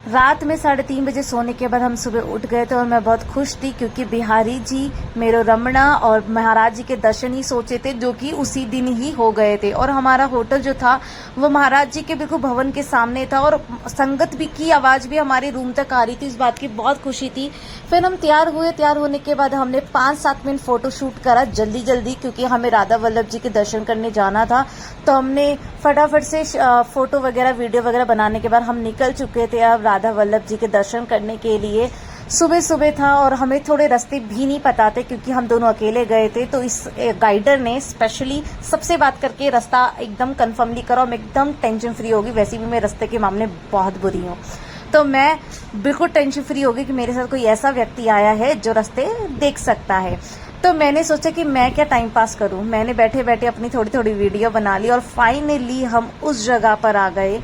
रात में 3:30 बजे सोने के बाद हम सुबह उठ गए थे और मैं बहुत खुश थी क्योंकि बिहारी जी, मेरो रमणा और महाराज जी के दर्शन ही सोचे थे जो कि उसी दिन ही हो गए थे। और हमारा होटल जो था वो महाराज जी के बिल्कुल भवन के सामने था और संगत भी की आवाज़ भी हमारे रूम तक आ रही थी। इस बात की बहुत खुशी थी। फिर हम तैयार हुए। तैयार होने के बाद हमने 5-7 मिनट फोटो शूट करा जल्दी क्योंकि हमें राधा वल्लभ जी के दर्शन करने जाना था। तो हमने फटाफट से फोटो वगैरह वीडियो वगैरह बनाने के बाद हम निकल चुके थे अब राधा वल्लभ जी के दर्शन करने के लिए। सुबह था और हमें थोड़े रास्ते भी नहीं पता थे क्योंकि हम दोनों अकेले गए थे। तो इस गाइडर ने स्पेशली सबसे बात करके रास्ता एकदम कंफर्मली करा और मैं एकदम टेंशन फ्री होगी। वैसे भी मैं रास्ते के मामले बहुत बुरी हूँ, तो मैं बिल्कुल टेंशन फ्री होगी कि मेरे साथ कोई ऐसा व्यक्ति आया है जो रास्ते देख सकता है। तो मैंने सोचा कि मैं क्या टाइम पास करूं। मैंने बैठे बैठे अपनी थोड़ी वीडियो बना ली और फाइनली हम उस जगह पर आ गए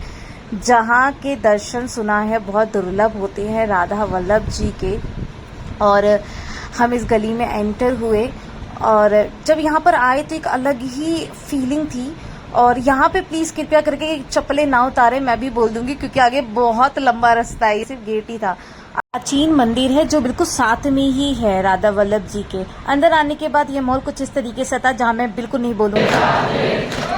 जहां के दर्शन सुना है बहुत दुर्लभ होते हैं राधा वल्लभ जी के। और हम इस गली में एंटर हुए और जब यहाँ पर आए तो एक अलग ही फीलिंग थी। और यहाँ पे प्लीज कृपया करके चप्पलें ना उतारे, मैं भी बोल दूंगी क्योंकि आगे बहुत लंबा रास्ता है। सिर्फ गेट ही था। प्राचीन मंदिर है जो बिल्कुल साथ में ही है राधा वल्लभ जी के। अंदर आने के बाद ये मॉल कुछ इस तरीके से था जहाँ मैं बिल्कुल नहीं बोलूंगी।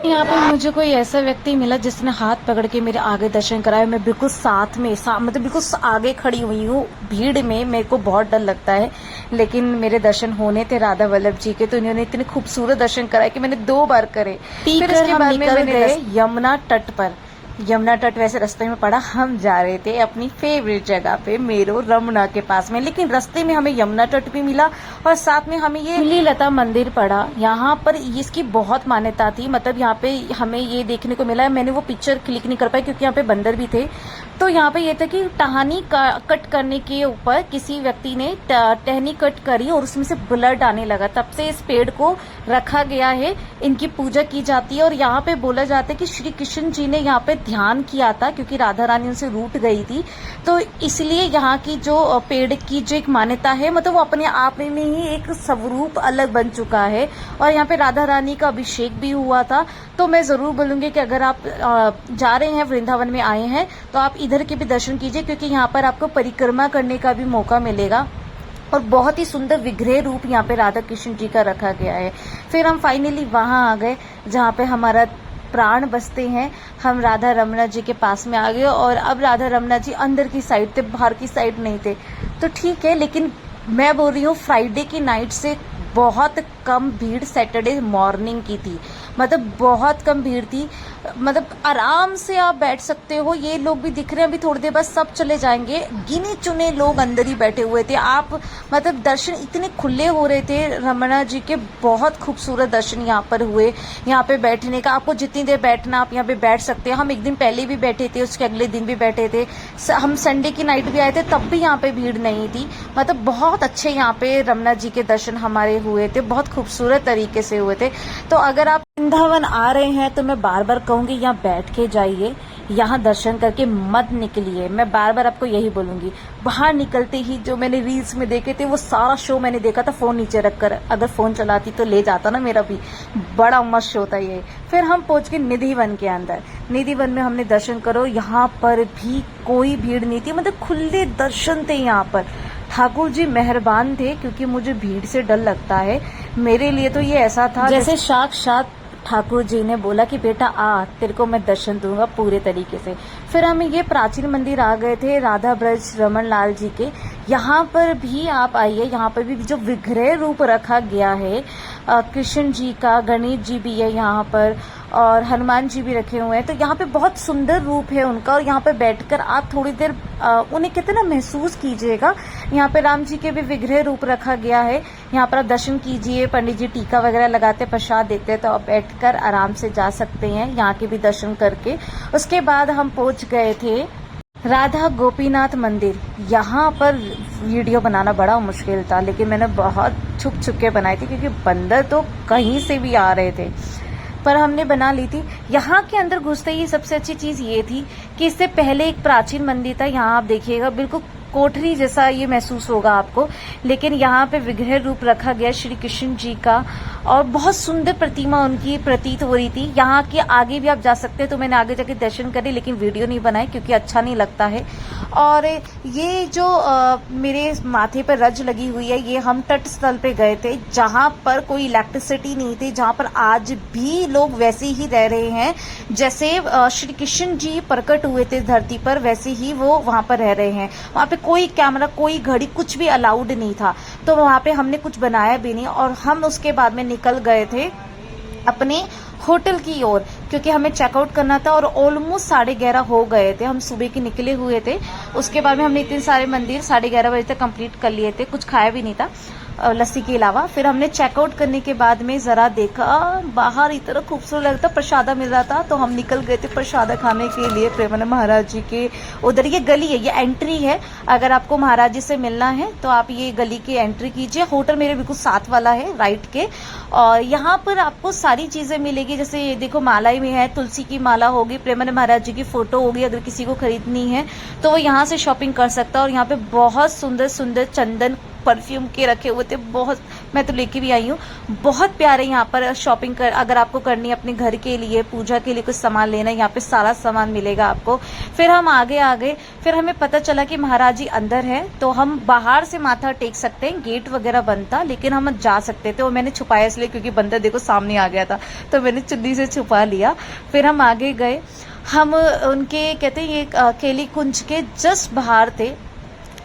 यहाँ पर मुझे कोई ऐसा व्यक्ति मिला जिसने हाथ पकड़ के मेरे आगे दर्शन कराए। मैं बिल्कुल साथ में मतलब बिल्कुल आगे खड़ी हुई हूँ। भीड़ में मेरे को बहुत डर लगता है, लेकिन मेरे दर्शन होने थे राधा वल्लभ जी के। तो इन्होंने इतने खूबसूरत दर्शन कराए कि मैंने 2 बार करे। फिर इसके बाद में निकल गए यमुना तट पर। यमुना तट वैसे रास्ते में पड़ा। हम जा रहे थे अपनी फेवरेट जगह पे, मेरो रमणा के पास में, लेकिन रास्ते में हमें यमुना तट भी मिला और साथ में हमें ये लीलता मंदिर पड़ा। यहाँ पर इसकी बहुत मान्यता थी। मतलब यहाँ पे हमें ये देखने को मिला, मैंने वो पिक्चर क्लिक नहीं कर पाई क्योंकि यहाँ पे बंदर भी थे। तो यहाँ पे ये था कि टहनी कट करने के ऊपर किसी व्यक्ति ने टहनी कट करी और उसमें से ब्लड आने लगा। तब से इस पेड़ को रखा गया है, इनकी पूजा की जाती है। और यहाँ पे बोला जाता है कि श्री कृष्ण जी ने यहाँ पे ध्यान किया था क्योंकि राधा रानी उनसे रूठ गई थी। तो इसलिए यहाँ की जो पेड़ की जो एक मान्यता है, मतलब वो अपने आप में ही एक स्वरूप अलग बन चुका है। और यहाँ पे राधा रानी का अभिषेक भी हुआ था। तो मैं जरूर बोलूंगी कि अगर आप जा रहे हैं, वृंदावन में आए हैं, तो आप इधर के भी दर्शन कीजिए क्योंकि यहाँ पर आपको परिक्रमा करने का भी मौका मिलेगा। और बहुत ही सुंदर विग्रह रूप यहाँ पे राधा कृष्ण जी का रखा गया है। फिर हम फाइनली वहां आ गए जहाँ पे हमारा प्राण बसते हैं। हम राधा रमणा जी के पास में आ गए और अब राधा रमणा जी अंदर की साइड थे, बाहर की साइड नहीं थे। तो ठीक है, लेकिन मैं बोल रही हूँ फ्राइडे की नाइट से बहुत कम भीड़ सैटरडे मॉर्निंग की थी। मतलब बहुत कम भीड़ थी। मतलब आराम से आप बैठ सकते हो। ये लोग भी दिख रहे हैं, अभी थोड़ी देर बाद सब चले जाएंगे। गिने चुने लोग अंदर ही बैठे हुए थे। आप मतलब दर्शन इतने खुले हो रहे थे रमणा जी के। बहुत खूबसूरत दर्शन यहाँ पर हुए। यहाँ पे बैठने का आपको जितनी देर बैठना आप यहाँ पे बैठ सकते हैं। हम एक दिन पहले भी बैठे थे, उसके अगले दिन भी बैठे थे। हम संडे की नाइट भी आए थे, तब भी यहाँ पे भीड़ नहीं थी। मतलब बहुत अच्छे यहाँ पे रमणा जी के दर्शन हमारे हुए थे, बहुत खूबसूरत तरीके से हुए थे। तो अगर आप वृंदावन आ रहे हैं तो मैं बार बार कहूंगी यहाँ बैठ के जाइए, यहाँ दर्शन करके मत निकलिए। मैं बार बार आपको यही बोलूंगी। बाहर निकलते ही जो मैंने रील्स में देखे थे वो सारा शो मैंने देखा था फोन नीचे रखकर। अगर फोन चलाती तो ले जाता ना, मेरा भी बड़ा मस्त शो था ये। फिर हम पहुंच गए निधि वन के अंदर। निधि वन में हमने दर्शन करो, यहाँ पर भी कोई भीड़ नहीं थी। मतलब खुले दर्शन थे यहाँ पर। ठाकुर जी मेहरबान थे क्योंकि मुझे भीड़ से डर लगता है। मेरे लिए तो ये ऐसा था जैसे साक्षात ठाकुर जी ने बोला कि बेटा आ, तेरे को मैं दर्शन दूंगा पूरे तरीके से। फिर हम ये प्राचीन मंदिर आ गए थे राधा ब्रज रमन लाल जी के। यहाँ पर भी आप आइए। यहाँ पर भी जो विग्रह रूप रखा गया है कृष्ण जी का, गणेश जी भी है यहाँ पर और हनुमान जी भी रखे हुए हैं। तो यहाँ पे बहुत सुंदर रूप है उनका। और यहाँ पे बैठकर आप थोड़ी देर उन्हें कितना महसूस कीजिएगा। यहाँ पे राम जी के भी विग्रह रूप रखा गया है। यहाँ पर आप दर्शन कीजिए। पंडित जी टीका वगैरह लगाते, प्रसाद देते हैं, तो आप बैठकर आराम से जा सकते हैं यहाँ के भी दर्शन करके। उसके बाद हम पहुंच गए थे राधा गोपीनाथ मंदिर। यहाँ पर वीडियो बनाना बड़ा मुश्किल था, लेकिन मैंने बहुत छुप छुप के बनाई थी क्योंकि बंदर तो कहीं से भी आ रहे थे, पर हमने बना ली थी। यहाँ के अंदर घुसते ही सबसे अच्छी चीज़ ये थी कि इससे पहले एक प्राचीन मंदिर था। यहाँ आप देखिएगा बिल्कुल कोठरी जैसा ये महसूस होगा आपको, लेकिन यहाँ पे विग्रह रूप रखा गया श्री कृष्ण जी का और बहुत सुंदर प्रतिमा उनकी प्रतीत हो रही थी। यहाँ के आगे भी आप जा सकते हैं, तो मैंने आगे जाके दर्शन करे लेकिन वीडियो नहीं बनाई क्योंकि अच्छा नहीं लगता है। और ये जो मेरे माथे पर रज लगी हुई है, ये हम तट स्थल पे गए थे जहाँ पर कोई इलेक्ट्रिसिटी नहीं थी, जहाँ पर आज भी लोग वैसे ही रह रहे हैं जैसे श्री कृष्ण जी प्रकट हुए थे धरती पर, वैसे ही वो वहाँ पर रह रहे हैं। वहाँ पे कोई कैमरा, कोई घड़ी, कुछ भी अलाउड नहीं था, तो वहाँ पे हमने कुछ बनाया भी नहीं। और हम उसके बाद में निकल गए थे अपने होटल की ओर क्योंकि हमें चेकआउट करना था और ऑलमोस्ट 11:30 हो गए थे। हम सुबह के निकले हुए थे। उसके बाद में हमने इतने सारे मंदिर 11:30 बजे तक कंप्लीट कर लिए थे, कुछ खाया भी नहीं था लस्सी के अलावा। फिर हमने चेकआउट करने के बाद में ज़रा देखा बाहर इतना खूबसूरत लगता, प्रसादा मिल रहा था, तो हम निकल गए थे प्रसादा खाने के लिए प्रेमानंद महाराज जी के उधर। ये गली है, ये एंट्री है। अगर आपको महाराज जी से मिलना है तो आप ये गली की एंट्री कीजिए। होटल मेरे बिल्कुल साथ वाला है, राइट के। और यहाँ पर आपको सारी चीज़ें मिलेगी, जैसे ये देखो माला में है, तुलसी की माला होगी, प्रेमानंद महाराज जी की फोटो होगी। अगर किसी को खरीदनी है तो वो यहाँ से शॉपिंग कर सकता है। और यहाँ पे बहुत सुंदर सुंदर चंदन परफ्यूम के रखे हुए थे, बहुत, मैं तो लेके भी आई हूँ। बहुत प्यारे यहाँ पर शॉपिंग कर, अगर आपको करनी है अपने घर के लिए, पूजा के लिए कुछ सामान लेना है, यहाँ पे सारा सामान मिलेगा आपको। फिर हम आगे आ गए, फिर हमें पता चला कि महाराज जी अंदर है, तो हम बाहर से माथा टेक सकते हैं। गेट वगैरह बंद था लेकिन हम जा सकते थे, और मैंने छुपाया इसलिए क्योंकि बंदर देखो सामने आ गया था, तो मैंने चुन्नी से छुपा लिया। फिर हम आगे गए, हम उनके कहते हैं ये केली कुंज के जस्ट बाहर थे।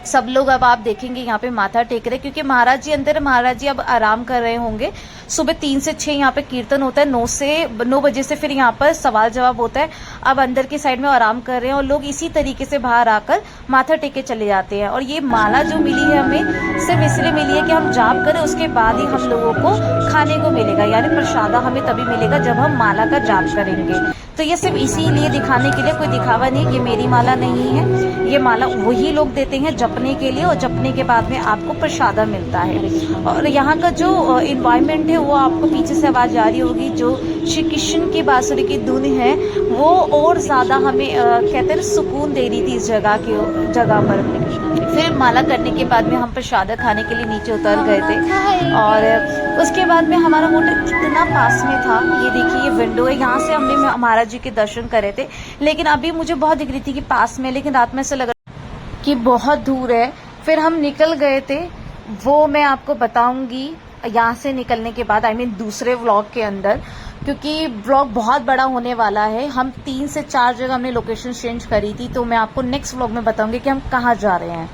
सब लोग अब आप देखेंगे यहाँ पे माथा टेक रहे क्योंकि महाराज जी अंदर, महाराज जी अब आराम कर रहे होंगे। सुबह 3 से 6 यहाँ पे कीर्तन होता है, 9 बजे से फिर यहाँ पर सवाल जवाब होता है। अब अंदर की साइड में आराम कर रहे हैं और लोग इसी तरीके से बाहर आकर माथा टेक के चले जाते हैं। और ये माला जो मिली है हमें सिर्फ इसलिए मिली है कि हम जाप करें, उसके बाद ही हम लोगों को खाने को मिलेगा, यानी प्रसादा हमें तभी मिलेगा जब हम माला का जाप करेंगे। तो ये सिर्फ इसीलिए दिखाने के लिए, कोई दिखावा नहीं। ये मेरी माला नहीं है, ये माला वही लोग देते हैं जपने के लिए, और जपने के बाद में आपको प्रसादा मिलता है। और यहाँ का जो इन्वायरमेंट है वो आपको पीछे से आवाज़ आ रही होगी, जो श्री कृष्ण की बांसुरी की धुन है वो और ज़्यादा हमें कहते हैं सुकून दे रही थी इस जगह पर। फिर माला करने के बाद में हम प्रसादा खाने के लिए नीचे उतर गए थे, और उसके बाद में हमारा होटल इतना पास में था। ये देखिए ये विंडो है, यहाँ से हमने महाराज जी के दर्शन करे थे। लेकिन अभी मुझे बहुत दिख रही थी कि पास में, लेकिन रात में से लग रहा कि बहुत दूर है। फिर हम निकल गए थे, वो मैं आपको बताऊंगी यहाँ से निकलने के बाद, आई मीन दूसरे व्लॉग के अंदर, क्योंकि व्लॉग बहुत बड़ा होने वाला है। हम 3 से 4 जगह हमने लोकेशन चेंज करी थी, तो मैं आपको नेक्स्ट व्लॉग में बताऊंगी कि हम कहाँ जा रहे हैं।